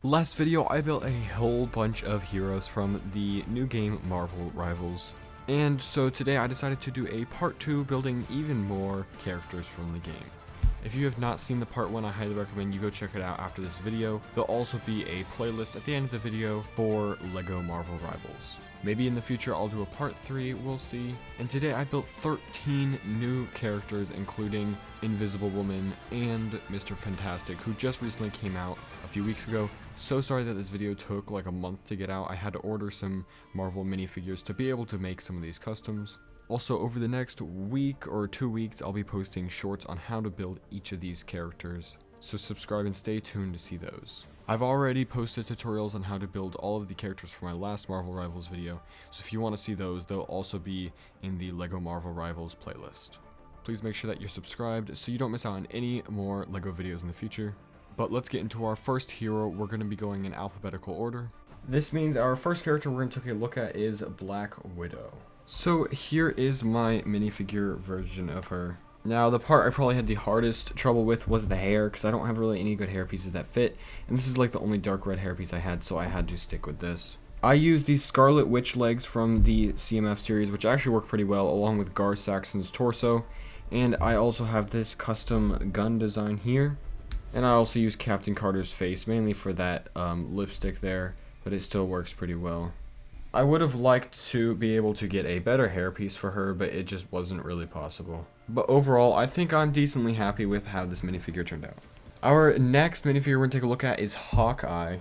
Last video, I built a whole bunch of heroes from the new game Marvel Rivals. And so today I decided to do a part 2 building even more characters from the game. If you have not seen the part 1, I highly recommend you go check it out after this video. There'll also be a playlist at the end of the video for LEGO Marvel Rivals. Maybe in the future I'll do a part 3, we'll see. And today I built 13 new characters, including Invisible Woman and Mr. Fantastic, who just recently came out a few weeks ago. So sorry that this video took like a month to get out. I had to order some Marvel minifigures to be able to make some of these customs. Also, over the next week or 2 weeks, I'll be posting shorts on how to build each of these characters. So subscribe and stay tuned to see those. I've already posted tutorials on how to build all of the characters for my last Marvel Rivals video, so if you want to see those, they'll also be in the LEGO Marvel Rivals playlist. Please make sure that you're subscribed so you don't miss out on any more LEGO videos in the future. But let's get into our first hero. We're going to be going in alphabetical order. This means our first character we're going to take a look at is Black Widow. So here is my minifigure version of her. Now, the part I probably had the hardest trouble with was the hair, because I don't have really any good hair pieces that fit, and this is like the only dark red hair piece I had, so I had to stick with this. I used these Scarlet Witch legs from the CMF series, which actually work pretty well, along with Gar Saxon's torso, and I also have this custom gun design here, and I also use Captain Carter's face, mainly for that lipstick there, but it still works pretty well. I would have liked to be able to get a better hairpiece for her, but it just wasn't really possible. But overall, I think I'm decently happy with how this minifigure turned out. Our next minifigure we're going to take a look at is Hawkeye.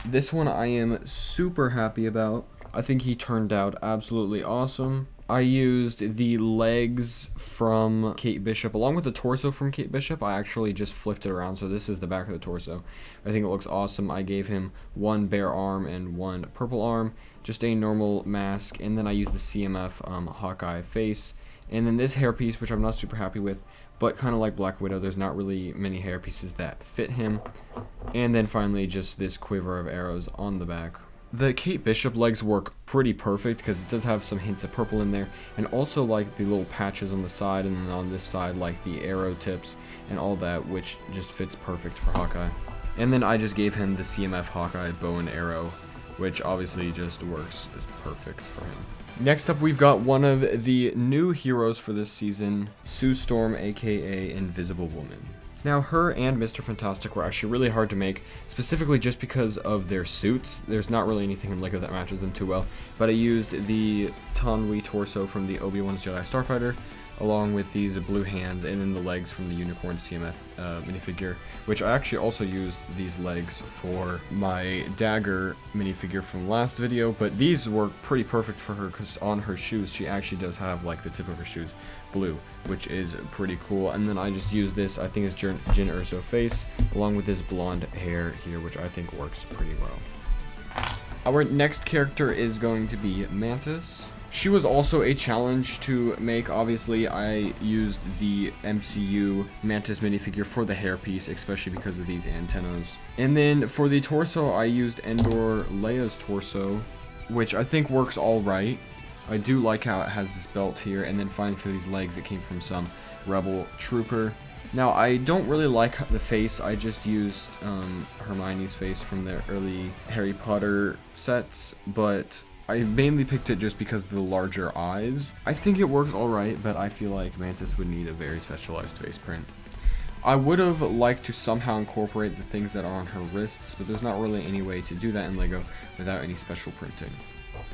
This one I am super happy about. I think he turned out absolutely awesome. I used the legs from Kate Bishop along with the torso from Kate Bishop. I actually just flipped it around, so this is the back of the torso. I think it looks awesome. I gave him one bare arm and one purple arm, just a normal mask, and then I used the CMF Hawkeye face. And then this hairpiece, which I'm not super happy with, but kind of like Black Widow, there's not really many hair pieces that fit him. And then finally, just this quiver of arrows on the back. The Kate Bishop legs work pretty perfect because it does have some hints of purple in there, and also like the little patches on the side, and then on this side like the arrow tips and all that, which just fits perfect for Hawkeye. And then I just gave him the CMF Hawkeye bow and arrow, which obviously just works perfect for him. Next up, we've got one of the new heroes for this season, Sue Storm, aka Invisible Woman. Now, her and Mr. Fantastic were actually really hard to make, specifically just because of their suits. There's not really anything in LEGO that matches them too well, but I used the Tanwi torso from the Obi-Wan's Jedi Starfighter, along with these blue hands, and then the legs from the Unicorn CMF minifigure, which I actually also used these legs for my Dagger minifigure from last video, but these work pretty perfect for her because on her shoes, she actually does have like the tip of her shoes blue, which is pretty cool. And then I just used this, I think it's Jyn Erso face, along with this blonde hair here, which I think works pretty well. Our next character is going to be Mantis. She was also a challenge to make. Obviously, I used the MCU Mantis minifigure for the hairpiece, especially because of these antennas. And then for the torso, I used Endor Leia's torso, which I think works all right. I do like how it has this belt here, and then finally for these legs, it came from some Rebel Trooper. Now, I don't really like the face. I just used Hermione's face from the early Harry Potter sets, but I mainly picked it just because of the larger eyes. I think it works alright, but I feel like Mantis would need a very specialized face print. I would have liked to somehow incorporate the things that are on her wrists, but there's not really any way to do that in LEGO without any special printing.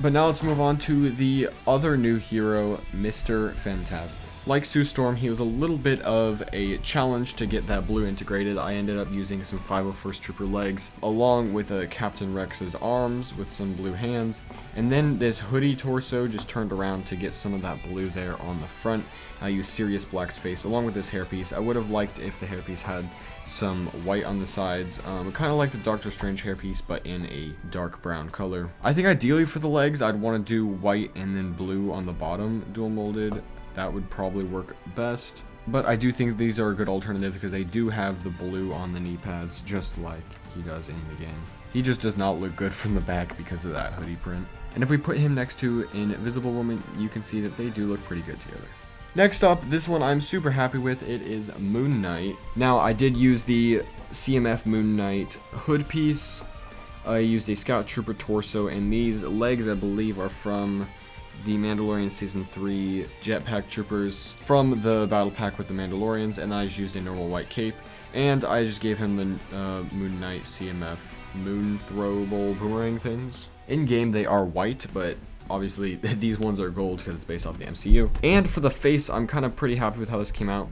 But now let's move on to the other new hero, Mr. Fantastic. Like Sue Storm, he was a little bit of a challenge to get that blue integrated. I ended up using some 501st Trooper legs, along with a Captain Rex's arms with some blue hands, and then this hoodie torso just turned around to get some of that blue there on the front. I used Sirius Black's face along with this hairpiece. I would have liked if the hairpiece had some white on the sides, kind of like the Doctor Strange hairpiece, but in a dark brown color. I think ideally for the legs, I'd want to do white and then blue on the bottom, dual molded. That would probably work best. But I do think these are a good alternative because they do have the blue on the knee pads, just like he does in the game. He just does not look good from the back because of that hoodie print. And if we put him next to Invisible Woman, you can see that they do look pretty good together. Next up, this one I'm super happy with. It is Moon Knight. Now, I did use the CMF Moon Knight hood piece I used a Scout Trooper torso, and these legs I believe are from the Mandalorian Season 3 Jetpack Troopers from the Battle Pack with the Mandalorians, and I just used a normal white cape, and I just gave him the Moon Knight CMF Moon Throwable Boomerang things. In game they are white, but obviously these ones are gold because it's based off the MCU. And for the face, I'm kind of pretty happy with how this came out.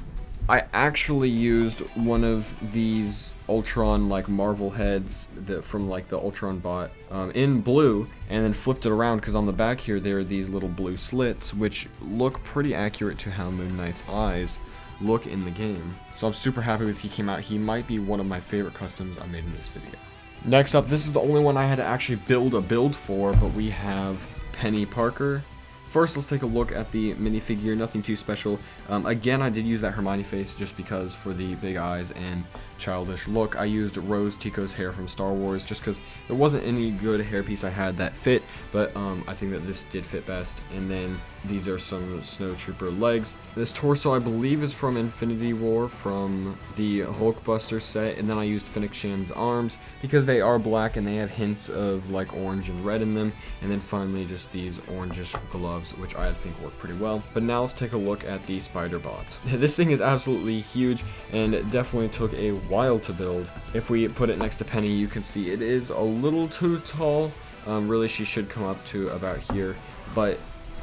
I actually used one of these Ultron like Marvel heads from like the Ultron bot in blue, and then flipped it around because on the back here there are these little blue slits which look pretty accurate to how Moon Knight's eyes look in the game. So I'm super happy with he came out. He might be one of my favorite customs I made in this video. Next up, this is the only one I had to actually build a build for, but we have Penny Parker. First, let's take a look at the minifigure, nothing too special. Again, I did use that Hermione face just because for the big eyes and childish look. I used Rose Tico's hair from Star Wars just because there wasn't any good hairpiece I had that fit, but I think that this did fit best. And then these are some Snow Trooper legs. This torso I believe is from Infinity War from the Hulkbuster set, and then I used Fennec Shan's arms because they are black and they have hints of like orange and red in them. And then finally just these orangish gloves, which I think work pretty well. But now let's take a look at the Spider Bot. This thing is absolutely huge and it definitely took a while to build. If we put it next to Penny, you can see it is a little too tall. Really, she should come up to about here, but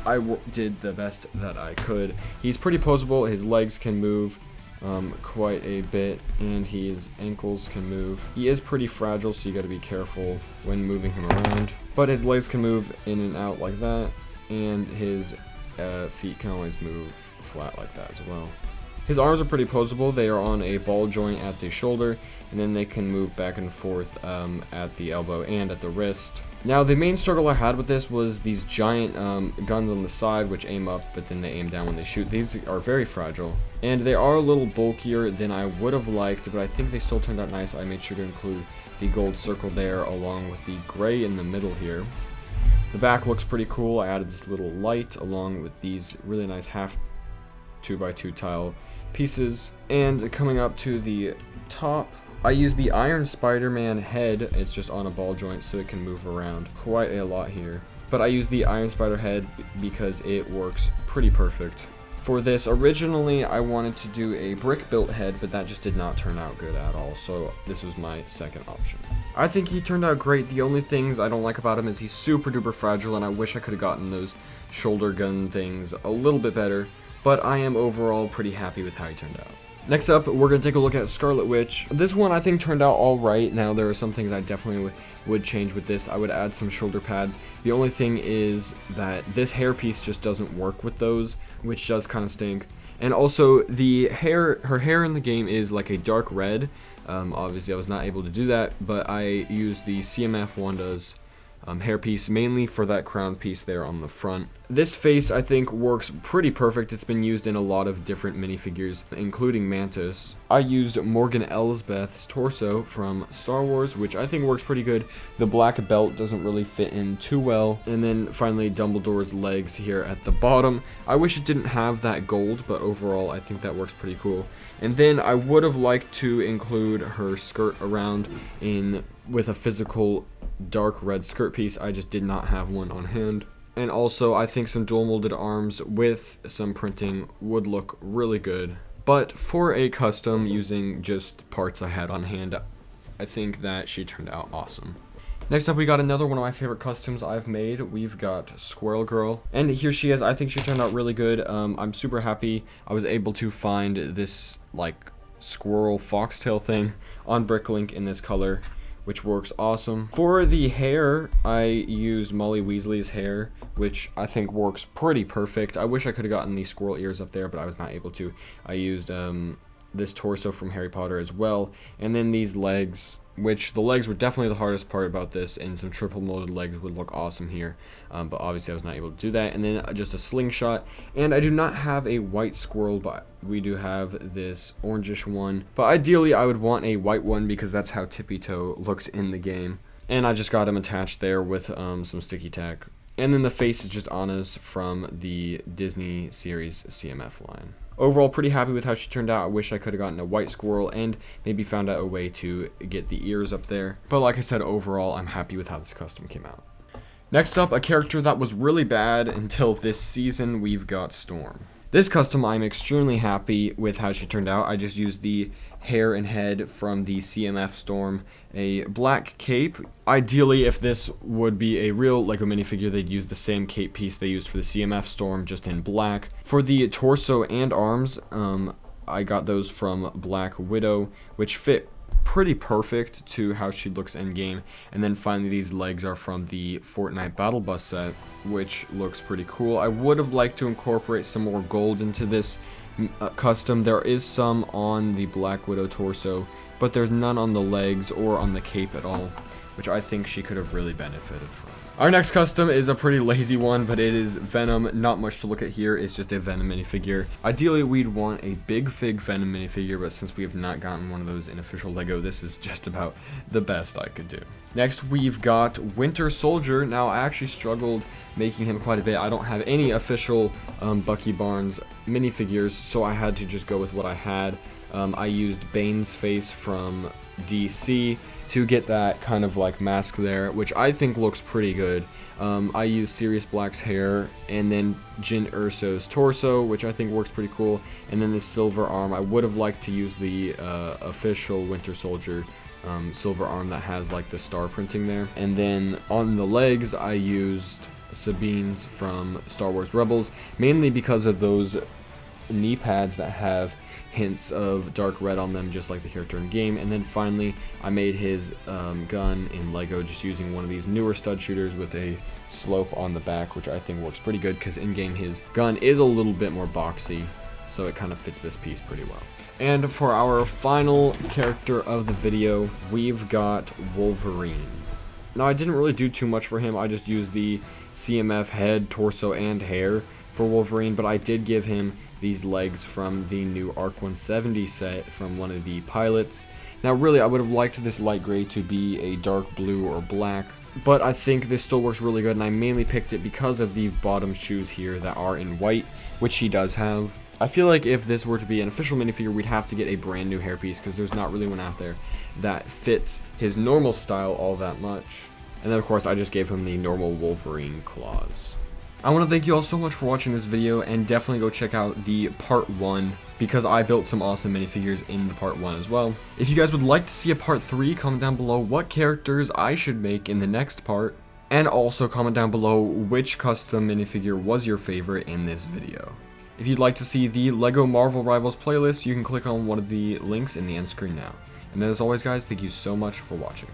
I did the best that I could. He's pretty poseable. His legs can move quite a bit, and his ankles can move. He is pretty fragile, so you got to be careful when moving him around. But his legs can move in and out like that, and his feet can always move flat like that as well. His arms are pretty poseable. They are on a ball joint at the shoulder, and then they can move back and forth at the elbow and at the wrist. Now, the main struggle I had with this was these giant guns on the side, which aim up, but then they aim down when they shoot. These are very fragile, and they are a little bulkier than I would have liked, but I think they still turned out nice. I made sure to include the gold circle there, along with the gray in the middle here. The back looks pretty cool. I added this little light, along with these really nice half 2x2 tile pieces. And coming up to the top, I used the Iron Spider-Man head. It's just on a ball joint so it can move around quite a lot here. But I used the Iron Spider head because it works pretty perfect. For this, originally I wanted to do a brick built head, but that just did not turn out good at all, so this was my second option. I think he turned out great. The only things I don't like about him is he's super duper fragile, and I wish I could have gotten those shoulder gun things a little bit better, but I am overall pretty happy with how he turned out. Next up, we're going to take a look at Scarlet Witch. This one I think turned out alright. Now, there are some things I definitely would change with this. I would add some shoulder pads. The only thing is that this hairpiece just doesn't work with those, which does kind of stink. And also, her hair in the game is like a dark red. Obviously, I was not able to do that, but I used the CMF Wanda's hairpiece mainly for that crown piece there on the front. This face I think works pretty perfect. It's been used in a lot of different minifigures, including Mantis. I used Morgan Elsbeth's torso from Star Wars, which I think works pretty good. The black belt doesn't really fit in too well. And then finally Dumbledore's legs here at the bottom. I wish it didn't have that gold, but overall I think that works pretty cool. And then I would have liked to include her skirt around with a physical dark red skirt piece. I just did not have one on hand. And also I think some dual molded arms with some printing would look really good. But for a custom using just parts I had on hand, I think that she turned out awesome. Next up, we got another one of my favorite customs I've made. We've got Squirrel Girl, and here she is. I think she turned out really good. I'm super happy I was able to find this like squirrel foxtail thing on Bricklink in this color, which works awesome. For the hair, I used Molly Weasley's hair, which I think works pretty perfect. I wish I could have gotten these squirrel ears up there, but I was not able to. I used this torso from Harry Potter as well, and then these legs, which the legs were definitely the hardest part about this, and some triple molded legs would look awesome here, but obviously I was not able to do that. And then just a slingshot, and I do not have a white squirrel, but we do have this orangish one, but ideally I would want a white one because that's how Tippy Toe looks in the game. And I just got him attached there with some sticky tack. And then the face is just Anna's from the Disney series CMF line. Overall, pretty happy with how she turned out. I wish I could have gotten a white squirrel and maybe found out a way to get the ears up there. But like I said, overall, I'm happy with how this custom came out. Next up, a character that was really bad until this season, we've got Storm. This custom, I'm extremely happy with how she turned out. I just used the hair and head from the CMF Storm, a black cape. Ideally, if this would be a real Lego minifigure, they'd use the same cape piece they used for the CMF Storm, just in black. For the torso and arms, I got those from Black Widow, which fit pretty perfect to how she looks in game. And then finally, these legs are from the Fortnite Battle Bus set, which looks pretty cool. I would have liked to incorporate some more gold into this custom. There is some on the Black Widow torso, but there's none on the legs or on the cape at all, which I think she could have really benefited from. Our next custom is a pretty lazy one, but it is Venom. Not much to look at here. It's just a Venom minifigure. Ideally, we'd want a big fig Venom minifigure, but since we have not gotten one of those in official Lego, this is just about the best I could do. Next, we've got Winter Soldier. Now, I actually struggled making him quite a bit. I don't have any official Bucky Barnes minifigures, so I had to just go with what I had. I used Bane's face from DC to get that kind of like mask there, which I think looks pretty good. I used Sirius Black's hair, and then Jin Urso's torso, which I think works pretty cool, and then the silver arm. I would have liked to use the official Winter Soldier silver arm that has like the star printing there. And then on the legs, I used Sabine's from Star Wars Rebels, mainly because of those knee pads that have hints of dark red on them, just like the character in game. And then finally, I made his gun in Lego just using one of these newer stud shooters with a slope on the back, which I think works pretty good because in game his gun is a little bit more boxy, so it kind of fits this piece pretty well. And for our final character of the video, we've got Wolverine. Now, I didn't really do too much for him. I just used the CMF head, torso, and hair for Wolverine, but I did give him these legs from the new Arc 170 set from one of the pilots. Now, really, I would have liked this light gray to be a dark blue or black, but I think this still works really good, and I mainly picked it because of the bottom shoes here that are in white, which he does have. I feel like if this were to be an official minifigure, we'd have to get a brand new hairpiece because there's not really one out there that fits his normal style all that much. And then, of course, I just gave him the normal Wolverine claws. I want to thank you all so much for watching this video, and definitely go check out the part 1 because I built some awesome minifigures in the part 1 as well. If you guys would like to see a part 3, comment down below what characters I should make in the next part, and also comment down below which custom minifigure was your favorite in this video. If you'd like to see the LEGO Marvel Rivals playlist, you can click on one of the links in the end screen now. And then as always guys, thank you so much for watching.